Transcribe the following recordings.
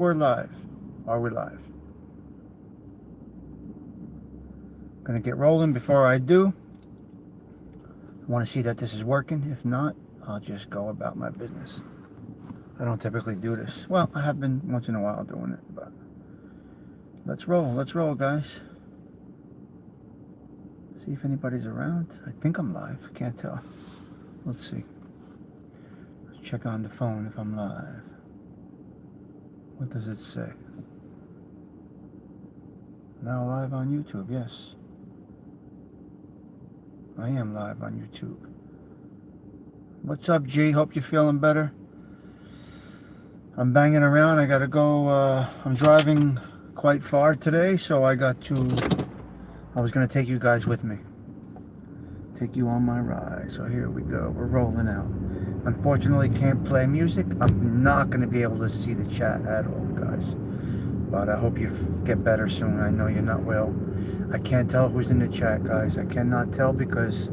We're live. Are we live? Gonna get rolling. Before I do, I want to see that this is working. If not, I'll just go about my business. I don't typically do this. Well, I have been once in a while doing it, but let's roll. Let's roll, guys. See if anybody's around. I think I'm live. Can't tell. Let's see. Let's check on the phone if I'm live. What does it say? Now live on YouTube, yes. I am live on YouTube. What's up, G? Hope you're feeling better. I'm banging around. I gotta go. I'm driving quite far today, so I was gonna take you guys with me. Take you on my ride. So here we go. We're rolling out. Unfortunately, can't play music. I'm not gonna be able to see the chat at all, guys. But I hope you get better soon. I know you're not well. I can't tell who's in the chat, guys. I cannot tell because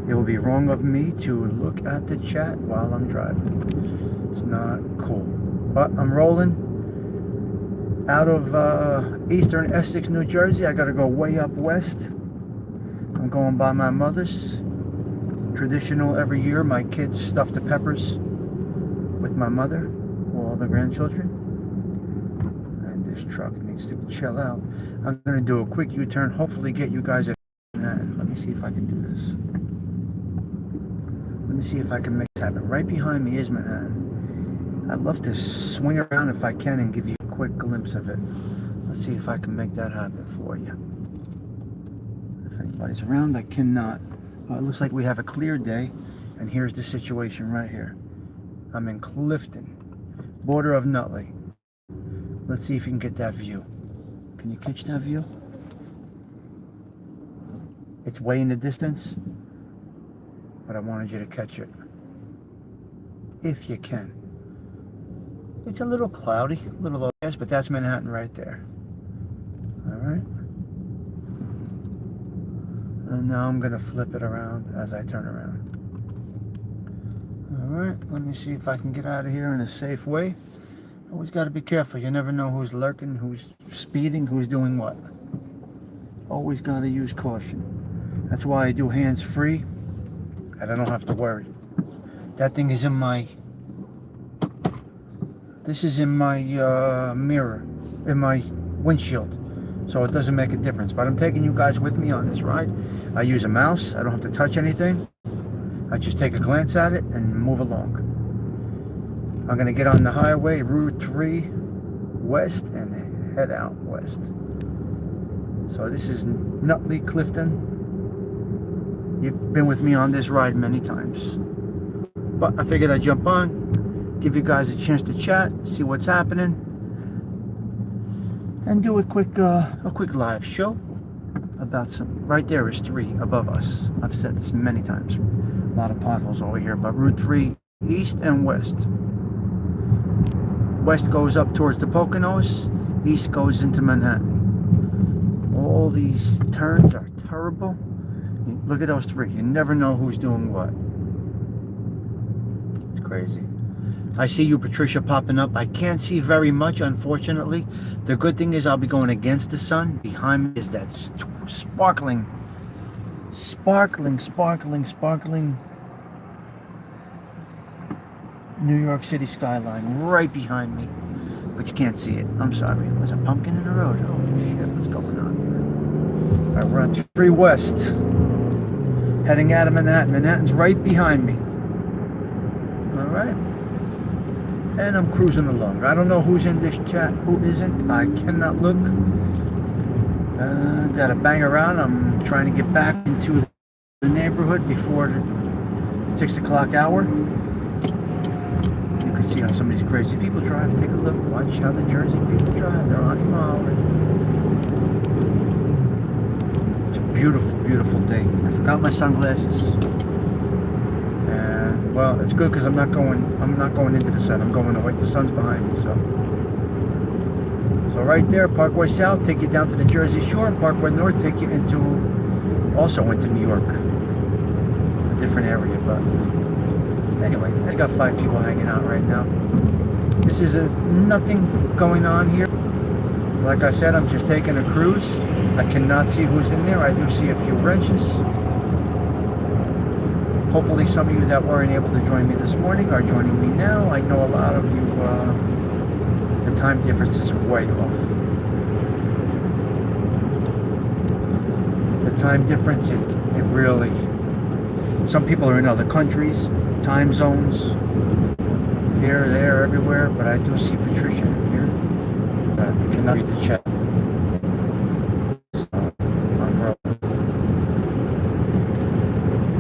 it would be wrong of me to look at the chat while I'm driving. It's not cool. But I'm rolling out of eastern Essex, New Jersey. I gotta go way up west. I'm going by my mother's. Traditional every year, my kids stuff the peppers with my mother, all the grandchildren. And this truck needs to chill out. I'm gonna do a quick U-turn, hopefully get you guys a Manhattan. Let me see if I can do this. Let me see if I can make this happen. Right behind me is Manhattan. I'd love to swing around if I can and give you a quick glimpse of it. Let's see if I can make that happen for you. If anybody's around, I cannot. It looks like we have a clear day, and here's the situation right here. I'm in Clifton, border of Nutley. Let's see if you can get that view. Can you catch that view? It's way in the distance, but I wanted you to catch it. If you can. It's a little cloudy, a little overcast, but that's Manhattan right there. All right. And now I'm going to flip it around as I turn around. Alright, let me see if I can get out of here in a safe way. Always got to be careful. You never know who's lurking, who's speeding, who's doing what. Always got to use caution. That's why I do hands-free, and I don't have to worry. That thing is in my... This is in my mirror, in my windshield. So it doesn't make a difference. But I'm taking you guys with me on this ride. I use a mouse. I don't have to touch anything. I just take a glance at it and move along. I'm going to get on the highway, Route 3 west, and head out west. So this is Nutley, Clifton. You've been with me on this ride many times. But I figured I'd jump on, give you guys a chance to chat, see what's happening. And do a quick live show about some. Right there is 3 above us. I've said this many times. A lot of potholes over here, but Route 3 east and west. West goes up towards the Poconos. East goes into Manhattan. All these turns are terrible. Look at those 3. You never know who's doing what. It's crazy. I see you, Patricia, popping up. I can't see very much, unfortunately. The good thing is I'll be going against the sun. Behind me is that sparkling New York City skyline right behind me. But you can't see it. I'm sorry. There's a pumpkin in the road. Oh, shit. What's going on here? All right, we're on 3 West. Heading out of Manhattan. Manhattan's right behind me. All right. And I'm cruising along. I don't know who's in this chat, who isn't. I cannot look. Gotta bang around. I'm trying to get back into the neighborhood before the 6 o'clock hour. You can see how some of these crazy people drive. Take a look. Watch how the Jersey people drive. They're on a mile. It's a beautiful, beautiful day. I forgot my sunglasses. Well, it's good because I'm not going into the sun. I'm going away. The sun's behind me, so right there, Parkway South, take you down to the Jersey Shore. Parkway North, take you also into New York, a different area. But anyway, I got 5 people hanging out right now. This is nothing going on here. Like I said, I'm just taking a cruise. I cannot see who's in there. I do see a few wrenches. Hopefully some of you that weren't able to join me this morning are joining me now. I know a lot of you, the time difference is way off. The time difference, it really... Some people are in other countries, time zones, here, there, everywhere, but I do see Patricia in here. You cannot read the chat. So, I'm rolling.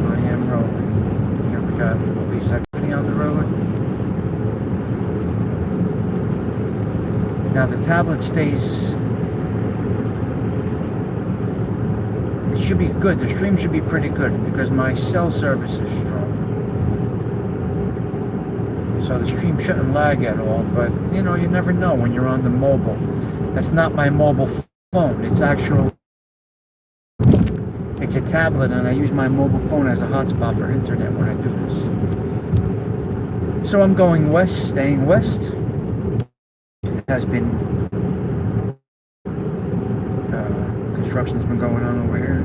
I am rolling. Here we got police activity on the road. Now the tablet stays... It should be good. The stream should be pretty good because my cell service is strong. So the stream shouldn't lag at all, but you know, you never know when you're on the mobile. That's not my mobile phone. It's a tablet, and I use my mobile phone as a hotspot for internet when I do this. So I'm going west, staying west. It has been construction's been going on over here.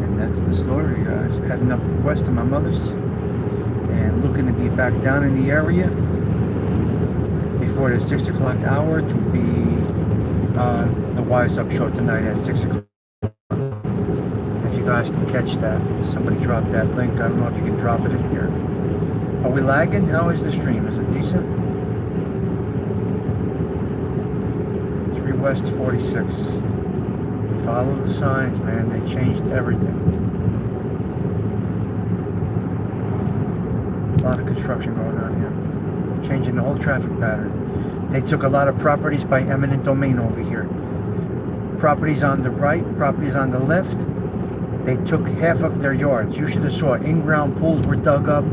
And that's the story, guys. Heading up west to my mother's and looking to be back down in the area before the 6 o'clock hour to be on the Wise Up show tonight at 6 o'clock. If you guys can catch that. Somebody dropped that link. I don't know if you can drop it in here. Are we lagging? How is the stream? Is it decent? West 46. Follow the signs, man. They changed everything. A lot of construction going on here. Changing the whole traffic pattern. They took a lot of properties by eminent domain over here. Properties on the right, properties on the left. They took half of their yards. You should have saw in-ground pools were dug up.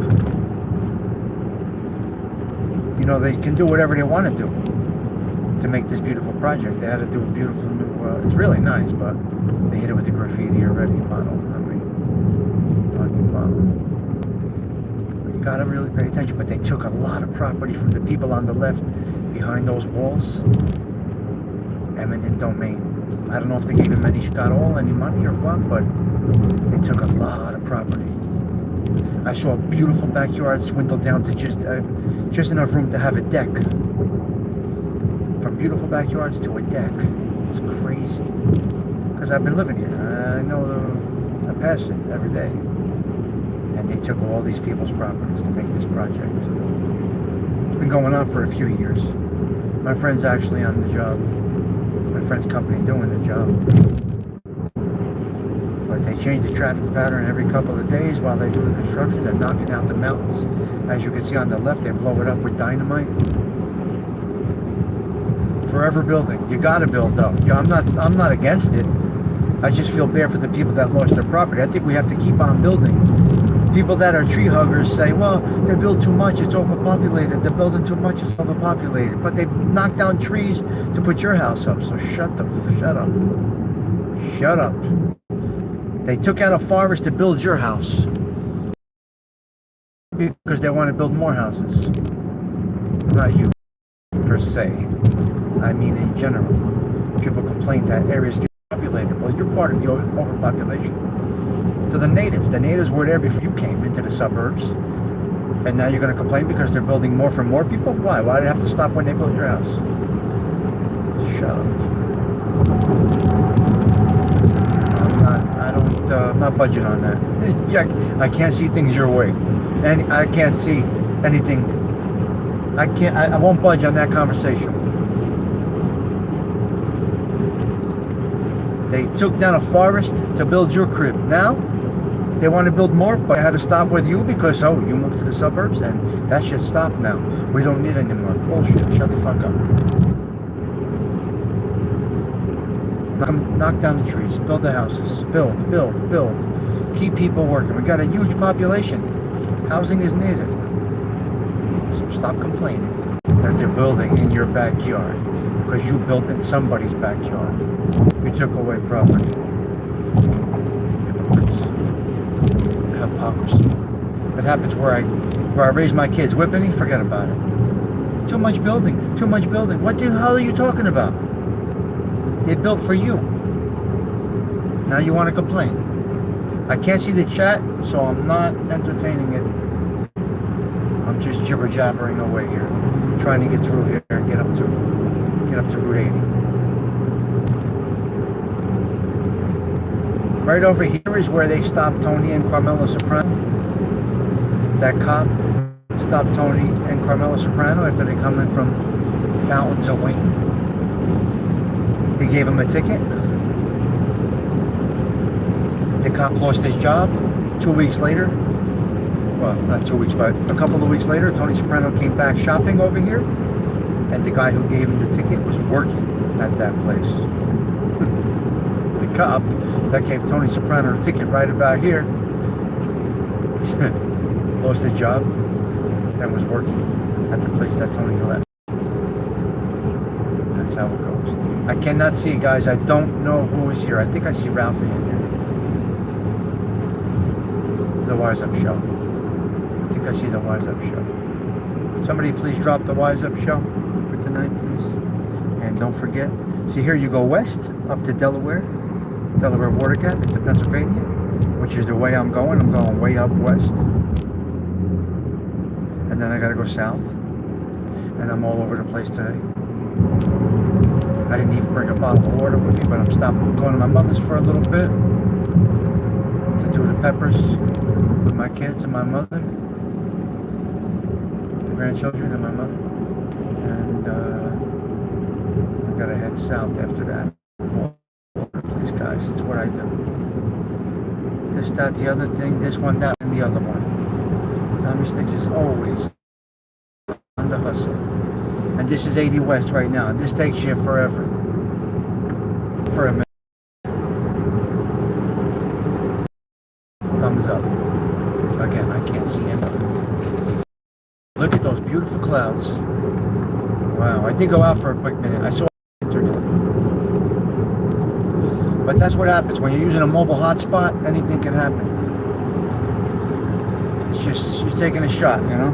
You know, they can do whatever they want to do to make this beautiful project. They had to do a beautiful new, it's really nice, but they hit it with the graffiti already, model, But you gotta really pay attention. But they took a lot of property from the people on the left behind those walls. Eminent domain. I don't know if they gave him any money or what, but they took a lot of property. I saw a beautiful backyard swindle down to just enough room to have a deck. From beautiful backyards to a deck. It's crazy. Because I've been living here. I know I pass it every day. And they took all these people's properties to make this project. It's been going on for a few years. My friend's actually on the job. My friend's company doing the job. But they change the traffic pattern every couple of days while they do the construction. They're knocking out the mountains. As you can see on the left, they blow it up with dynamite. Forever building. You gotta build though. Yeah, I'm not against it. I just feel bad for the people that lost their property. I think we have to keep on building. People that are tree huggers say, well, they build too much, it's overpopulated. They're building too much, it's overpopulated. But they knock down trees to put your house up. So shut up. Shut up. They took out a forest to build your house. Because they want to build more houses. Not you, per se. I mean in general. People complain that areas get populated. Well, you're part of the overpopulation. To the natives were there before you came into the suburbs. And now you're going to complain because they're building more for more people? Why? Why do they have to stop when they build your house? Shut up. I'm not budging on that. Yeah, I can't see things your way. And I can't see anything. I won't budge on that conversation. They took down a forest to build your crib. Now, they want to build more, but I had to stop with you because, oh, you moved to the suburbs and that should stop now. We don't need any more. Bullshit. Shut the fuck up. Knock down the trees. Build the houses. Build. Keep people working. We got a huge population. Housing is needed. So stop complaining that they're building in your backyard because you built in somebody's backyard. You took away property. Hypocrites. The hypocrisy. That happens where Where I raise my kids. Whippany? Forget about it. Too much building. Too much building. What the hell are you talking about? They built for you. Now you want to complain. I can't see the chat, so I'm not entertaining it. I'm just jibber jabbering away here, trying to get through here and get up to Route 80. Right over here is where they stopped Tony and Carmelo Soprano. That cop stopped Tony and Carmelo Soprano after they come in from Fountains of Wayne. He gave him a ticket. The cop lost his job. 2 weeks later, well, not 2 weeks, but a couple of weeks later, Tony Soprano came back shopping over here, and the guy who gave him the ticket was working at that place. The cop that gave Tony Soprano the ticket right about here lost his job and was working at the place that Tony left. That's how it goes. I cannot see, guys. I don't know who is here. I think I see Ralphie in here. The Wise Up Show. I think I see the Wise Up Show. Somebody please drop the Wise Up Show for tonight, please. And don't forget, see here you go west up to Delaware Water Gap into Pennsylvania, which is the way I'm going. I'm going way up west. And then I gotta go south. And I'm all over the place today. I didn't even bring a bottle of water with me, but I'm going to my mother's for a little bit to do the peppers with my kids and my mother, the grandchildren and my mother. And I gotta head south after that. Please, guys, it's what I do. This, that, the other thing, this one, that, and the other one. Tommy Sticks is always on the hustle. And this is 80 West right now. And this takes you forever. For a minute. Thumbs up. Again, I can't see anything. Look at those beautiful clouds. Wow, I did go out for a quick minute. I saw the internet. But that's what happens when you're using a mobile hotspot. Anything can happen. It's just you're taking a shot, you know.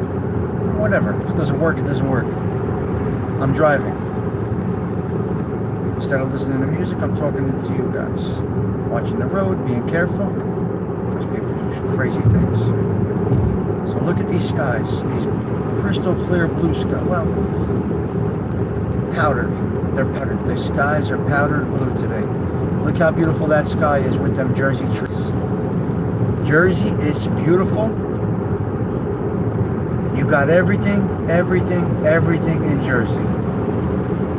Whatever. If it doesn't work, it doesn't work. I'm driving. Instead of listening to music, I'm talking to you guys. Watching the road, being careful. Because people do crazy things. So look at these skies. These crystal clear blue sky. Well, powdered. They're powdered. The skies are powdered blue today. Look how beautiful that sky is with them Jersey trees. Jersey is beautiful. You got everything in Jersey.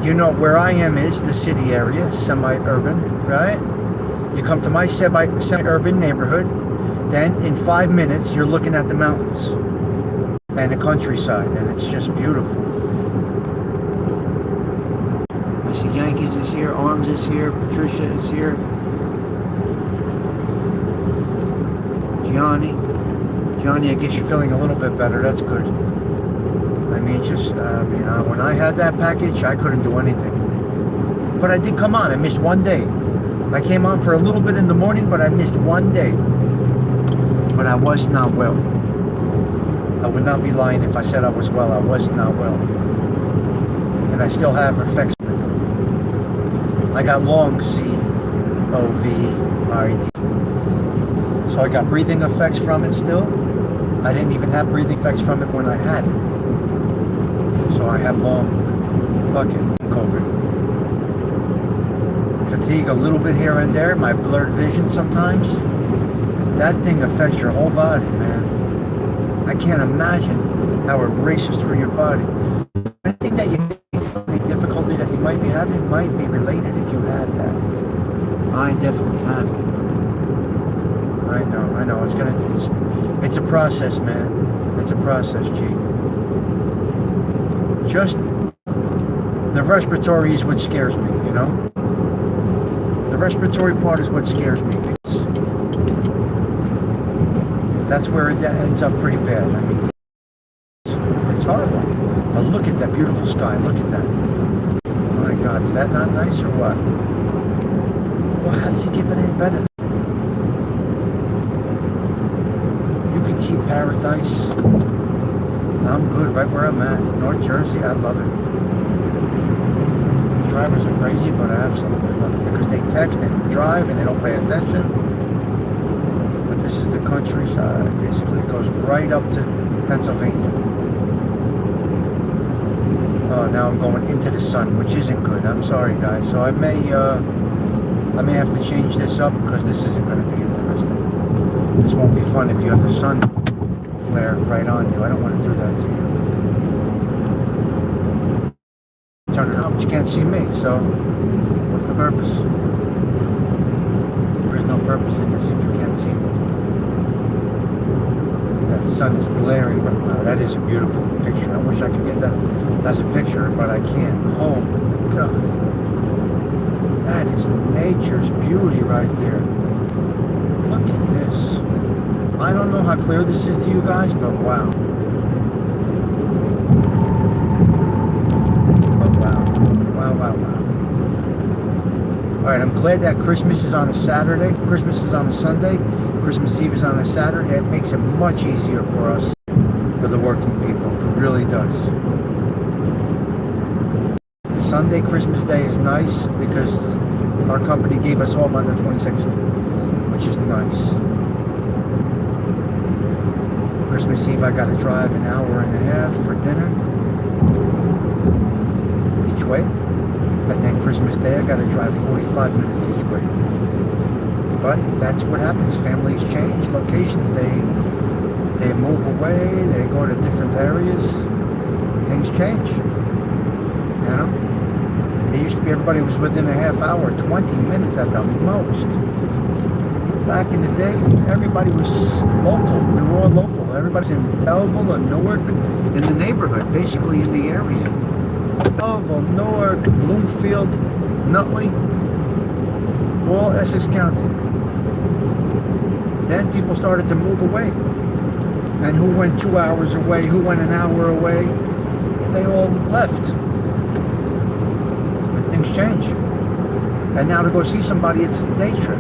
You know where I am is the city area, semi-urban, right? You come to my semi-urban neighborhood, then in 5 minutes you're looking at the mountains and the countryside, and it's just beautiful. I see Yankees is here, Arms is here, Patricia is here, Johnny, I guess you're feeling a little bit better. That's good. I mean, when I had that package, I couldn't do anything. But I did come on. I missed one day. I came on for a little bit in the morning, but I missed one day. But I was not well. I would not be lying if I said I was well. I was not well. And I still have effects. I got long COVID. So I got breathing effects from it still. I didn't even have breathing effects from it when I had it. So I have long fucking COVID. Fatigue a little bit here and there, my blurred vision sometimes. That thing affects your whole body, man. I can't imagine how it races through your body. I think that the difficulty that you might be having might be related if you had that. I definitely have it. I know. It's a process, man. It's a process, G. Just the respiratory is what scares me, you know? The respiratory part is what scares me. Because that's where it ends up pretty bad. I mean, it's horrible. But look at that beautiful sky. Look at that. My God, is that not nice or what? Well, how does it get any better? You could keep paradise I'm good right where I'm at. North Jersey, I love it. The drivers are crazy, but I absolutely love it because they text and drive and they don't pay attention. But this is the countryside. Basically, it goes right up to Pennsylvania. Oh, now I'm going into the sun, which isn't good. I'm sorry, guys. So I may have to change this up because this isn't going to be interesting. This won't be fun if you have the sun flare right on you. I don't want to do that to you. Turn it on, but you can't see me. So what's the purpose? There's no purpose in this if you can't see me. That sun is glaring right now. That is a beautiful picture. I wish I could get that as a picture, but I can't. Holy God. That is nature's beauty right there. Look at this. I don't know how clear this is to you guys, but wow. But wow. Wow, wow, wow. Alright, I'm glad that Christmas is on a Saturday. Christmas is on a Sunday. Christmas Eve is on a Saturday. It makes it much easier for us, for the working people. It really does. Sunday, Christmas Day is nice because our company gave us off on the 26th, which is nice. Christmas Eve, I got to drive an hour and a half for dinner each way. And then Christmas Day, I got to drive 45 minutes each way. But that's what happens. Families change, locations, they move away, they go to different areas. Things change. You know? It used to be everybody was within a half hour, 20 minutes at the most. Back in the day, everybody was local. We were all local. Everybody's in Belleville or Newark, in the neighborhood, basically in the area. Belleville, Newark, Bloomfield, Nutley, all Essex County. Then people started to move away. And who went 2 hours away, who went an hour away, they all left. When things change. And now to go see somebody, it's a day trip.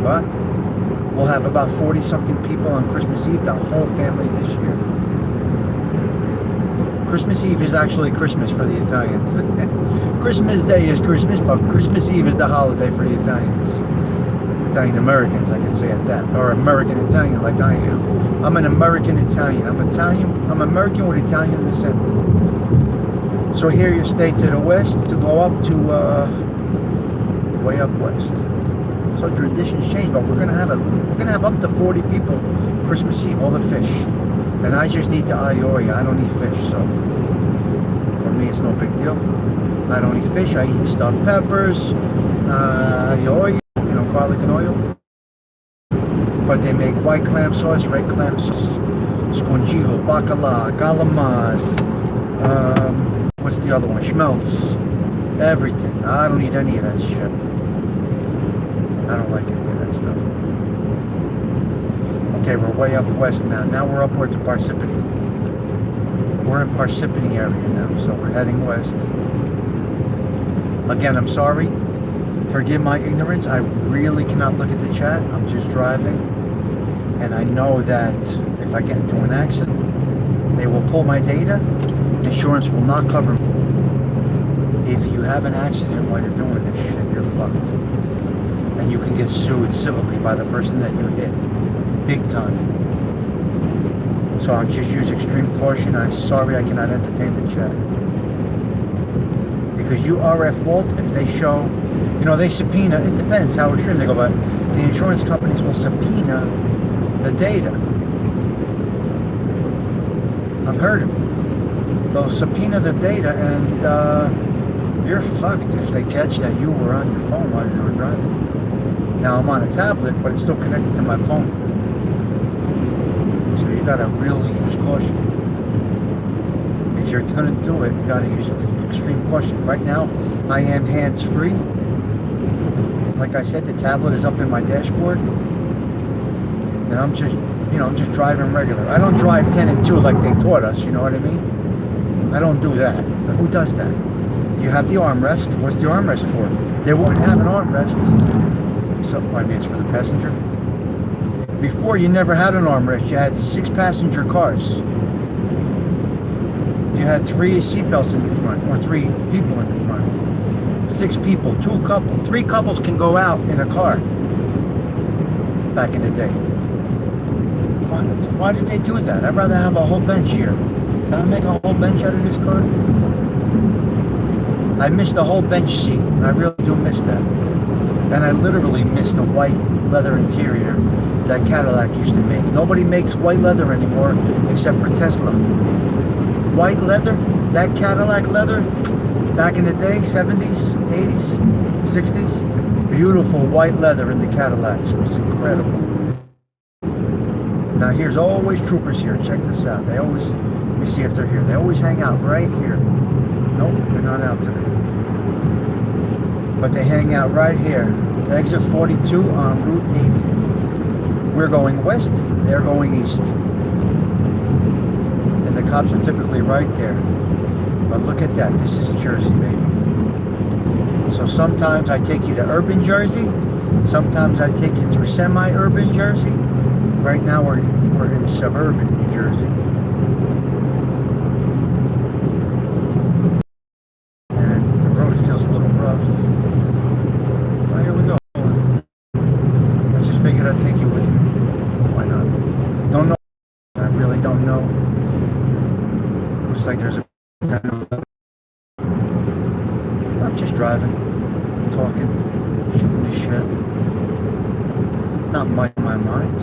But we'll have about 40-something people on Christmas Eve, the whole family this year. Christmas Eve is actually Christmas for the Italians. Christmas Day is Christmas, but Christmas Eve is the holiday for the Italians. Italian Americans, I can say it that. Or American Italian like I am. I'm an American Italian. I'm American with Italian descent. So here you stay to the west to go up to way up west. So traditions change, but we're gonna have up to 40 people Christmas Eve, all the fish. And I just eat the aioli. I don't eat fish, so for me it's no big deal. I don't eat fish. I eat stuffed peppers, aioli, garlic and oil. But they make white clam sauce, red clam sauce, scongijo, bacala, galamad. What's the other one? Schmelz. Everything. I don't eat any of that shit. I don't like any of that stuff. Okay, we're way up west now. Now we're up towards Parsippany. We're in Parsippany area now, so we're heading west. Again, I'm sorry. Forgive my ignorance. I really cannot look at the chat. I'm just driving. And I know that if I get into an accident, they will pull my data. Insurance will not cover me. If you have an accident while you're doing this shit, you're fucked. And you can get sued civilly by the person that you hit. Big time. So I'm just use extreme caution. I'm sorry I cannot entertain the chat. Because you are at fault if they show, they subpoena, it depends how extreme they go, but the insurance companies will subpoena the data. I've heard of it. They'll subpoena the data and you're fucked if they catch that you were on your phone while you were driving. Now I'm on a tablet, but it's still connected to my phone. So you gotta really use caution. If you're gonna do it, you gotta use extreme caution. Right now, I am hands-free. Like I said, the tablet is up in my dashboard. And I'm just driving regular. I don't drive 10 and 2 like they taught us, you know what I mean? I don't do that. But who does that? You have the armrest. What's the armrest for? They wouldn't have an armrest. So maybe it's for the passenger. Before, you never had an armrest. You had 6 passenger cars. You had 3 seatbelts in the front, or 3 people in the front. 6 people, 3 couples can go out in a car. Back in the day. Why did they do that? I'd rather have a whole bench here. Can I make a whole bench out of this car? I missed the whole bench seat. I really do miss that. And I literally missed the white leather interior that Cadillac used to make. Nobody makes white leather anymore except for Tesla. White leather, that Cadillac leather, back in the day, 70s, 80s, 60s, beautiful white leather in the Cadillacs was incredible. Now here's always troopers here. Check this out. They always, let me see if they're here. They always hang out right here. Nope, they're not out today. But they hang out right here. Exit 42 on Route 80. We're going west, they're going east. And the cops are typically right there. But look at that, this is Jersey, baby. So sometimes I take you to urban Jersey, sometimes I take you through semi-urban Jersey. Right now we're in suburban New Jersey. And the road feels a little rough. Well, here we go. I just figured I'd take you with me. Why not? Don't know. I really don't know. Looks like there's a... I'm just driving, talking, shooting the shit. Not much in my mind.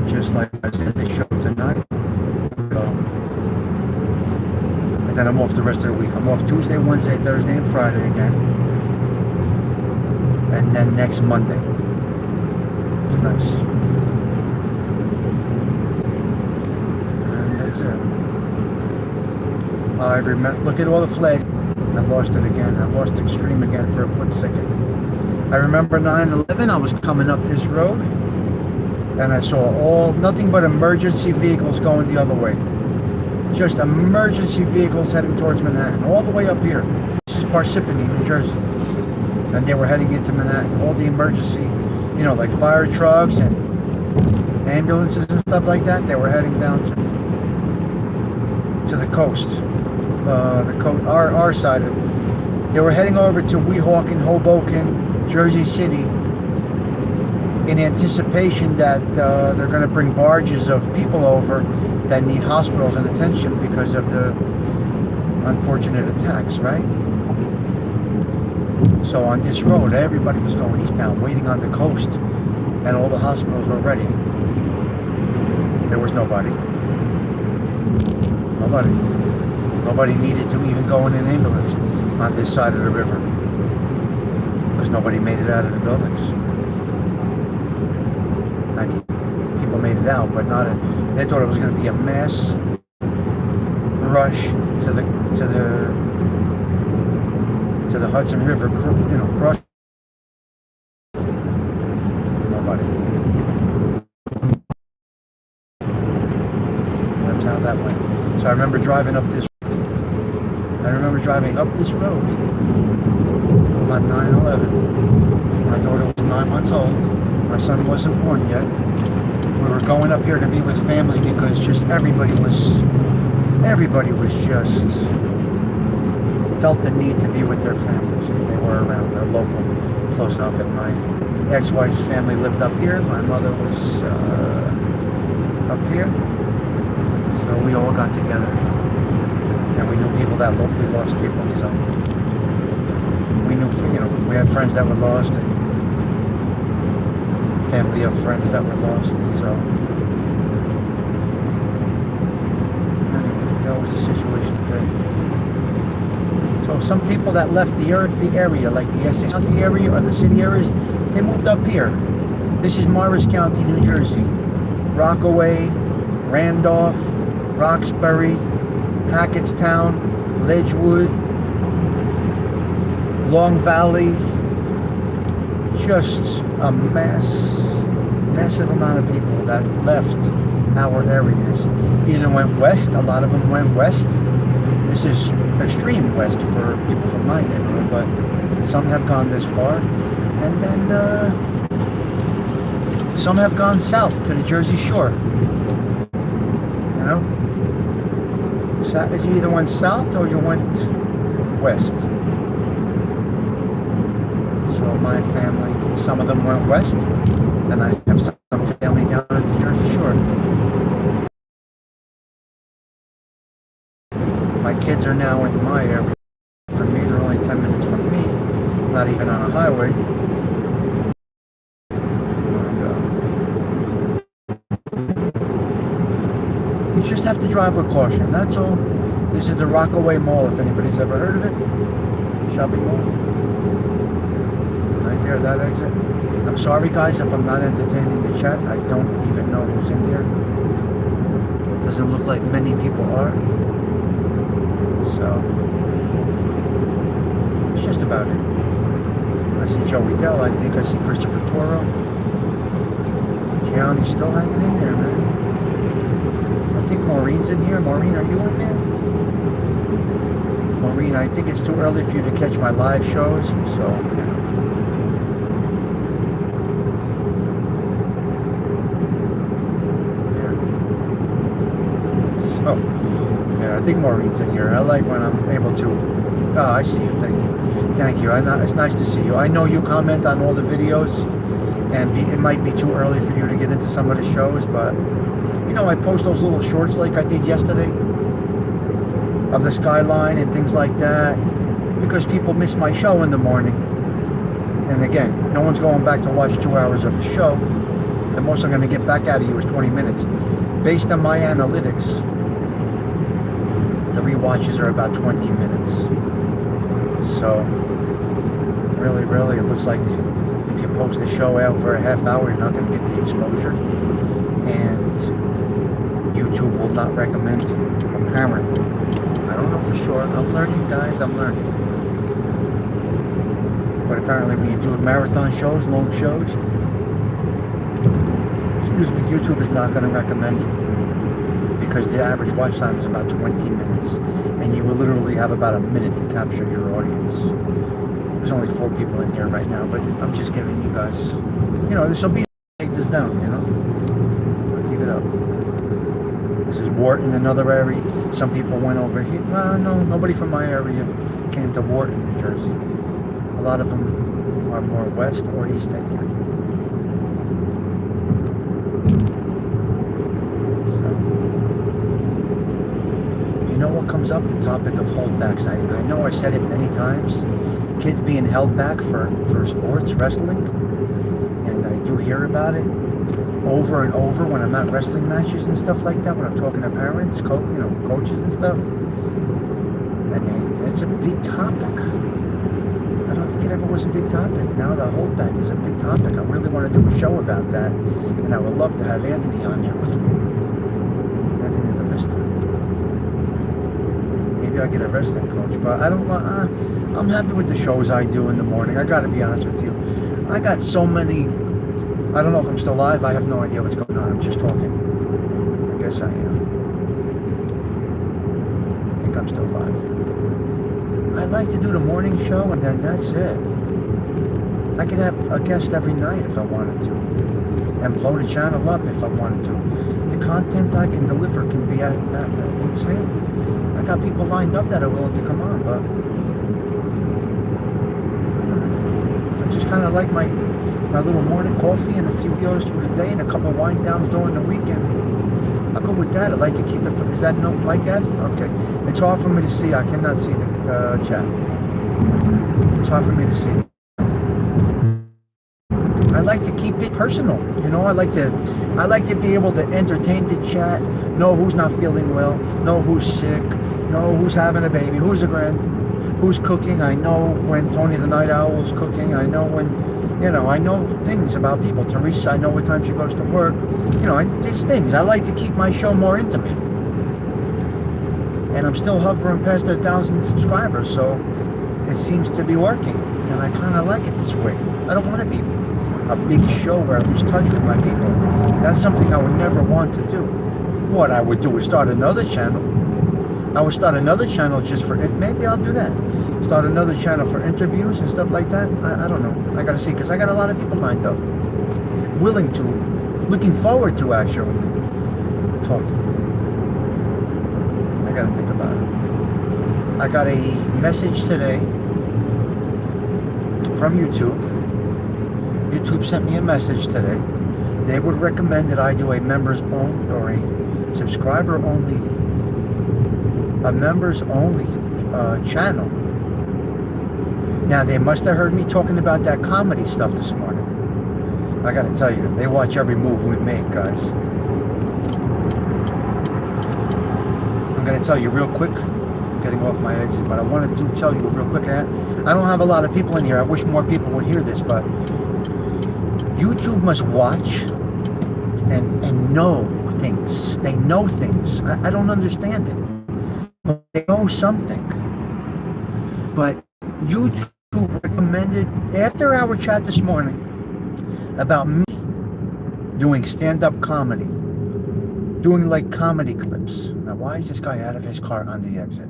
Just like I said, they show tonight. And then I'm off the rest of the week. I'm off Tuesday, Wednesday, Thursday, and Friday again. And then next Monday. Nice. And that's it. I remember, look at all the flags. I lost it again. I lost Extreme again for a quick second. I remember 9/11. I was coming up this road. And I saw nothing but emergency vehicles going the other way. Just emergency vehicles heading towards Manhattan, all the way up here. This is Parsippany, New Jersey. And they were heading into Manhattan. All the emergency, you know, like fire trucks and ambulances and stuff like that, they were heading down to the coast. Our side of it. They were heading over to Weehawken, Hoboken, Jersey City, in anticipation that they're going to bring barges of people over that need hospitals and attention because of the unfortunate attacks, right? So on this road, everybody was going eastbound, waiting on the coast, and all the hospitals were ready. There was nobody. Nobody needed to even go in an ambulance on this side of the river because nobody made it out of the buildings. I mean, people made it out, but not. They thought it was going to be a mass rush to the Hudson River, you know, cross. Nobody. And that's how that went. So I remember driving up this. road on 9/11. My daughter was 9 months old. My son wasn't born yet. We were going up here to be with family because just everybody was just felt the need to be with their families if they were around. They're local, close enough. And my ex-wife's family lived up here. My mother was up here. So we all got together. And we knew people that we lost people. So we knew, you know, we had friends that were lost and family of friends that were lost. So anyway, that was the situation today. So some people that left the area, like the Essex County area or the city areas, they moved up here. This is Morris County, New Jersey. Rockaway, Randolph, Roxbury, Hackettstown, Ledgewood, Long Valley. Just a massive amount of people that left our areas. Either went west, a lot of them went west. This is extreme west for people from my neighborhood, but some have gone this far. And then some have gone south to the Jersey Shore. You know? You either went south or you went west. So my family, some of them went west, and I have some family down at the Jersey Shore. My kids are now in my area. For me, they're only 10 minutes from me, not even on a highway. You just have to drive with caution, that's all. This is the Rockaway Mall, if anybody's ever heard of it. Shopping mall. Right there, that exit. I'm sorry guys if I'm not entertaining the chat. I don't even know who's in here. Doesn't look like many people are. So, it's just about it. I see Joey Dell, I think I see Christopher Toro. Gianni's still hanging in there, man. I think Maureen's in here. Maureen, are you in there? Maureen, I think it's too early for you to catch my live shows, so, you know. Yeah. So, yeah, I think Maureen's in here. I like when I'm able to. Oh, I see you. Thank you. Thank you. It's nice to see you. I know you comment on all the videos, and it might be too early for you to get into some of the shows, but you know, I post those little shorts like I did yesterday of the skyline and things like that because people miss my show in the morning. And again, no one's going back to watch 2 hours of a show. The most I'm going to get back out of you is 20 minutes. Based on my analytics, the rewatches are about 20 minutes. So, really, it looks like if you post a show out for a half hour, you're not going to get the exposure. And YouTube will not recommend you, apparently. I don't know for sure. I'm learning, guys. I'm learning. But apparently when you do marathon shows, long shows, excuse me, YouTube is not going to recommend you. Because the average watch time is about 20 minutes. And you will literally have about a minute to capture your audience. There's only 4 people in here right now, but I'm just giving you guys, you know, this will be, take this down, you know. So keep it up. This is Wharton, another area. Some people went over here. Well, no, nobody from my area came to Wharton, New Jersey. A lot of them are more west or east than here. So, you know what comes up? The topic of holdbacks. I know I said it many times. Kids being held back for sports, wrestling. And I do hear about it over and over when I'm at wrestling matches and stuff like that, when I'm talking to parents, coaches and stuff. And it's a big topic. I don't think it ever was a big topic. Now the holdback is a big topic. I really want to do a show about that, and I would love to have Anthony on there with me. Anthony LaVista. Maybe I'll get a wrestling coach, but I don't. I'm happy with the shows I do in the morning. I got to be honest with you. I got so many. I don't know if I'm still live. I have no idea what's going on. I'm just talking. I guess I am. I think I'm still live. I like to do the morning show and then that's it. I could have a guest every night if I wanted to. And blow the channel up if I wanted to. The content I can deliver can be insane. I got people lined up that are willing to come on, but I just kind of like my little morning coffee and a few videos through the day and a couple wind downs during the weekend. I'll go with that. I like to keep it. Is that no Mike F? Okay. It's hard for me to see. I cannot see the chat. It's hard for me to see. I like to keep it personal. You know, I like to be able to entertain the chat, know who's not feeling well, know who's sick, know who's having a baby, who's cooking. I know when Tony the Night Owl is cooking. I know when, I know things about people. Teresa, I know what time she goes to work. These things. I like to keep my show more intimate. And I'm still hovering past 1,000 subscribers, so it seems to be working. And I kind of like it this way. I don't want to be a big show where I lose touch with my people. That's something I would never want to do. What I would do is start another channel. I would start another channel just for, maybe I'll do that. Start another channel for interviews and stuff like that. I don't know. I got to see, because I got a lot of people lined up. Looking forward to actually talking. I I gotta think about it. I got a message today from YouTube. YouTube sent me a message today. They would recommend that I do a members only or a subscriber only, a members only channel. Now they must have heard me talking about that comedy stuff this morning. I gotta tell you, they watch every move we make, guys. I'm gonna tell you real quick. I'm getting off my exit, but I wanted to tell you real quick. I don't have a lot of people in here. I wish more people would hear this, but YouTube must watch and know things. They know things. I don't understand it. But they know something. But YouTube recommended, after our chat this morning, about me doing stand-up comedy, doing like comedy clips. Now, why is this guy out of his car on the exit?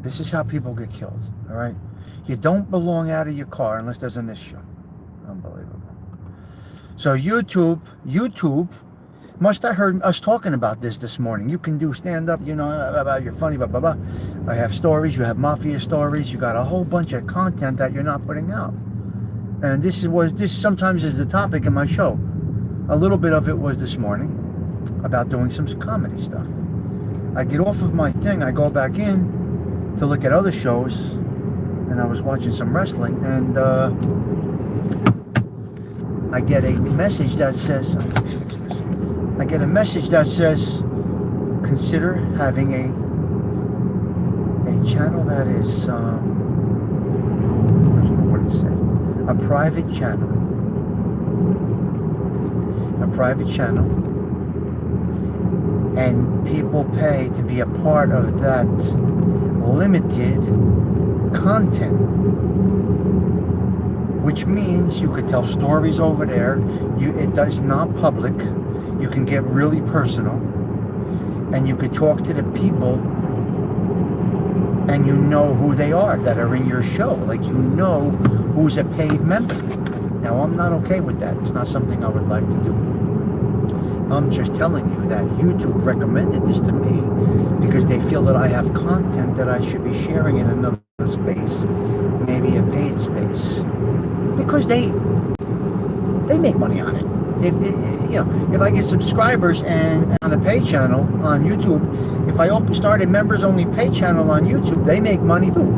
This is how people get killed, all right? You don't belong out of your car unless there's an issue. Unbelievable. So YouTube must have heard us talking about this morning. You can do stand-up, you know, about you're funny, blah, blah, blah. I have stories, you have mafia stories, you got a whole bunch of content that you're not putting out. And this sometimes is the topic in my show. A little bit of it was this morning about doing some comedy stuff. I get off of my thing, I go back in to look at other shows, and I was watching some wrestling, and I get a message that says, let me fix this. I get a message that says, consider having a channel that is, I don't know what it said, a private channel. A private channel, and people pay to be a part of that limited content, which means you could tell stories over there. It's not public. You can get really personal, and you could talk to the people, and you know who they are that are in your show. Like, you know who's a paid member. Now, I'm not okay with that. It's not something I would like to do. I'm just telling you that YouTube recommended this to me because they feel that I have content that I should be sharing in another space, maybe a paid space, because they make money on it. If I get subscribers and on a pay channel on YouTube, if I start a members only pay channel on YouTube, they make money too.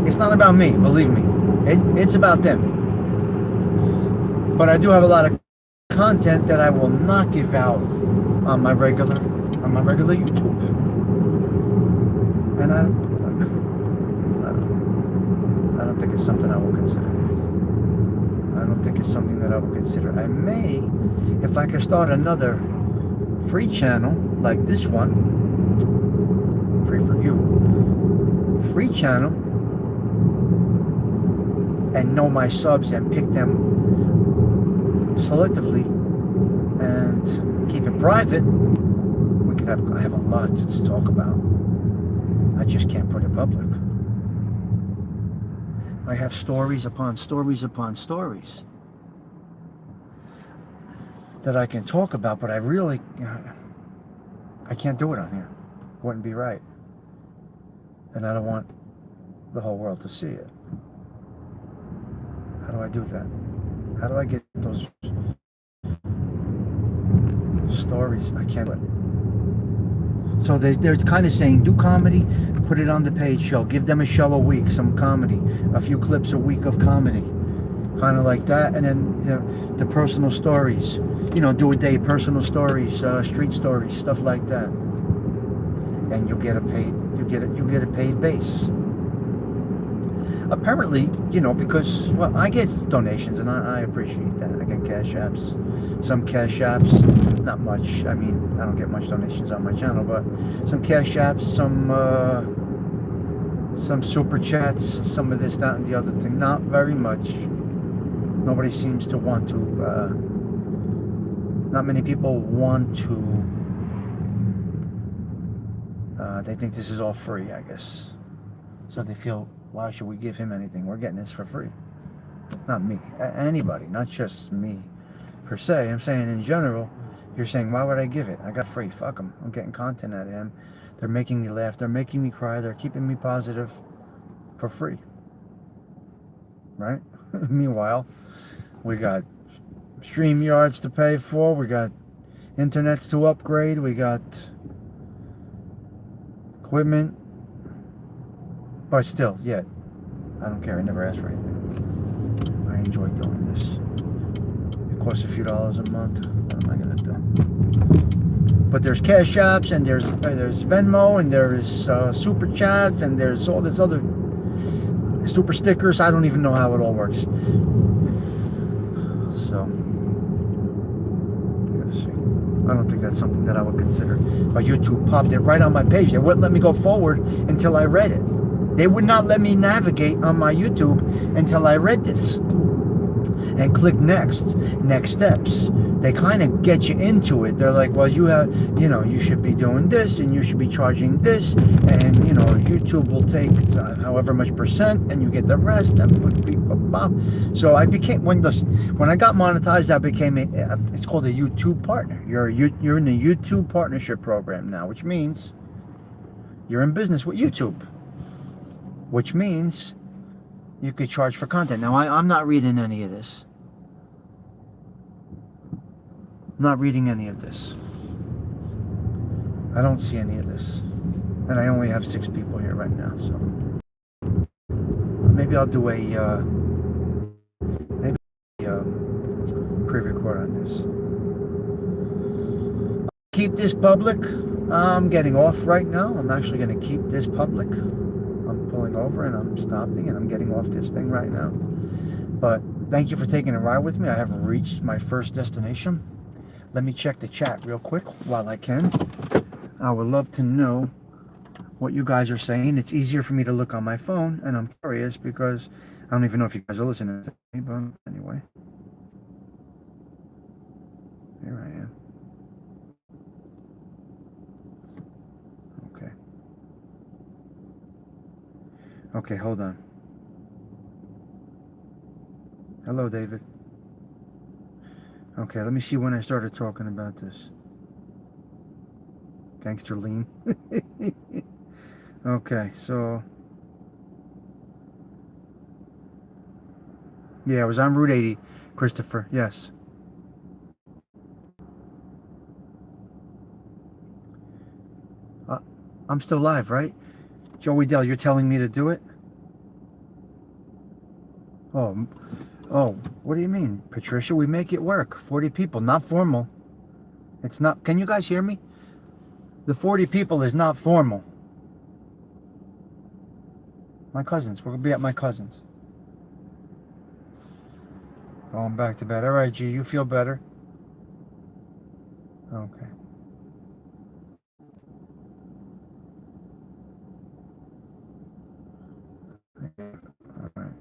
It's not about me, believe me. It's about them. But I do have a lot of content that I will not give out on my regular YouTube, and I don't think it's something I will consider. I don't think it's something that I will consider. I may, if I can start another free channel like this one, free for you, free channel, and know my subs and pick them selectively and keep it private. I have a lot to talk about. I just can't put it public. I have stories upon stories upon stories that I can talk about, but I can't do it on here. It wouldn't be right. And I don't want the whole world to see it. How do I do that? How do I get those stories? I can't do it. So they're kind of saying, do comedy, put it on the paid show. Give them a show a week, some comedy. A few clips a week of comedy. Kind of like that. And then the personal stories. Do a day personal stories, street stories, stuff like that. And you'll get a paid base. Apparently, because, I get donations, and I appreciate that. I get cash apps, some cash apps, not much. I mean, I don't get much donations on my channel, but some cash apps, some super chats, some of this, that, and the other thing. Not very much. Nobody seems to want to, not many people want to, they think this is all free, I guess. So they feel, why should we give him anything? We're getting this for free. Not me. Anybody, not just me per se. I'm saying in general, You're saying, why would I give it? I got free. Fuck them. I'm getting content out of him. They're making me laugh. They're making me cry. They're keeping me positive for free. Right? Meanwhile, we got StreamYards to pay for. We got internets to upgrade. We got equipment. But still, yeah, I don't care. I never asked for anything. I enjoy doing this. It costs a few dollars a month. What am I going to do? But there's Cash Apps, and there's Venmo, and there's Super Chats, and there's all this other super stickers. I don't even know how it all works. So, let's see. I don't think that's something that I would consider. But YouTube popped it right on my page. They wouldn't let me go forward until I read it. They would not let me navigate on my YouTube until I read this. And click next steps. They kind of get you into it. They're like, well, you should be doing this, and you should be charging this, and YouTube will take however much percent, and you get the rest. And so I became when I got monetized, I became it's called a YouTube partner. You're in the YouTube partnership program now, which means you're in business with YouTube, which means you could charge for content. Now, I'm not reading any of this. I'm not reading any of this. I don't see any of this. And I only have 6 people here right now, so maybe I'll do a pre-record on this. Keep this public. I'm getting off right now. I'm actually going to keep this public. I'm pulling over and I'm stopping and I'm getting off this thing right now. But thank you for taking a ride with me. I have reached my first destination. Let me check the chat real quick while I can. I would love to know what you guys are saying. It's easier for me to look on my phone, and I'm curious because I don't even know if you guys are listening to me, but anyway. Here I am. Okay. Okay, hold on. Hello, David. Okay, let me see when I started talking about this. Gangster lean. Okay, so yeah, it was on Route 80, Christopher. Yes. I'm still live, right? Joey Dell, you're telling me to do it? Oh, what do you mean, Patricia? We make it work. 40 people, not formal. It's not. Can you guys hear me? The 40 people is not formal. My cousins. We're going to be at my cousins. Going back to bed. All right, G, you feel better? Okay. All right.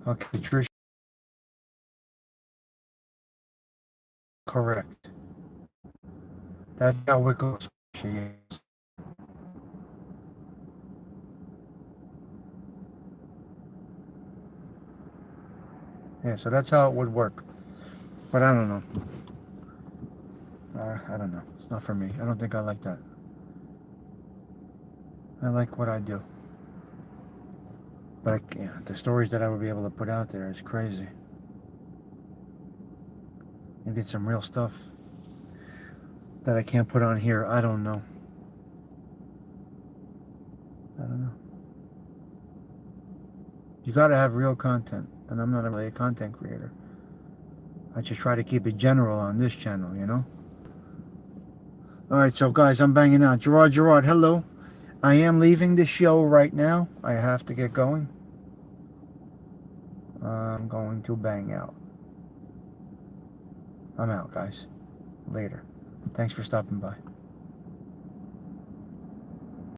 Okay, Trish. Correct. That's how it goes. Yes. Yeah, so that's how it would work. But I don't know. I don't know. It's not for me. I don't think I like that. I like what I do. But the stories that I would be able to put out there is crazy. You get some real stuff that I can't put on here. I don't know. You gotta have real content, and I'm not really a content creator. I just try to keep it general on this channel, you know? Alright, so guys, I'm banging out. Gerard, hello. I am leaving the show right now. I have to get going. I'm going to bang out. I'm out, guys. Later. Thanks for stopping by.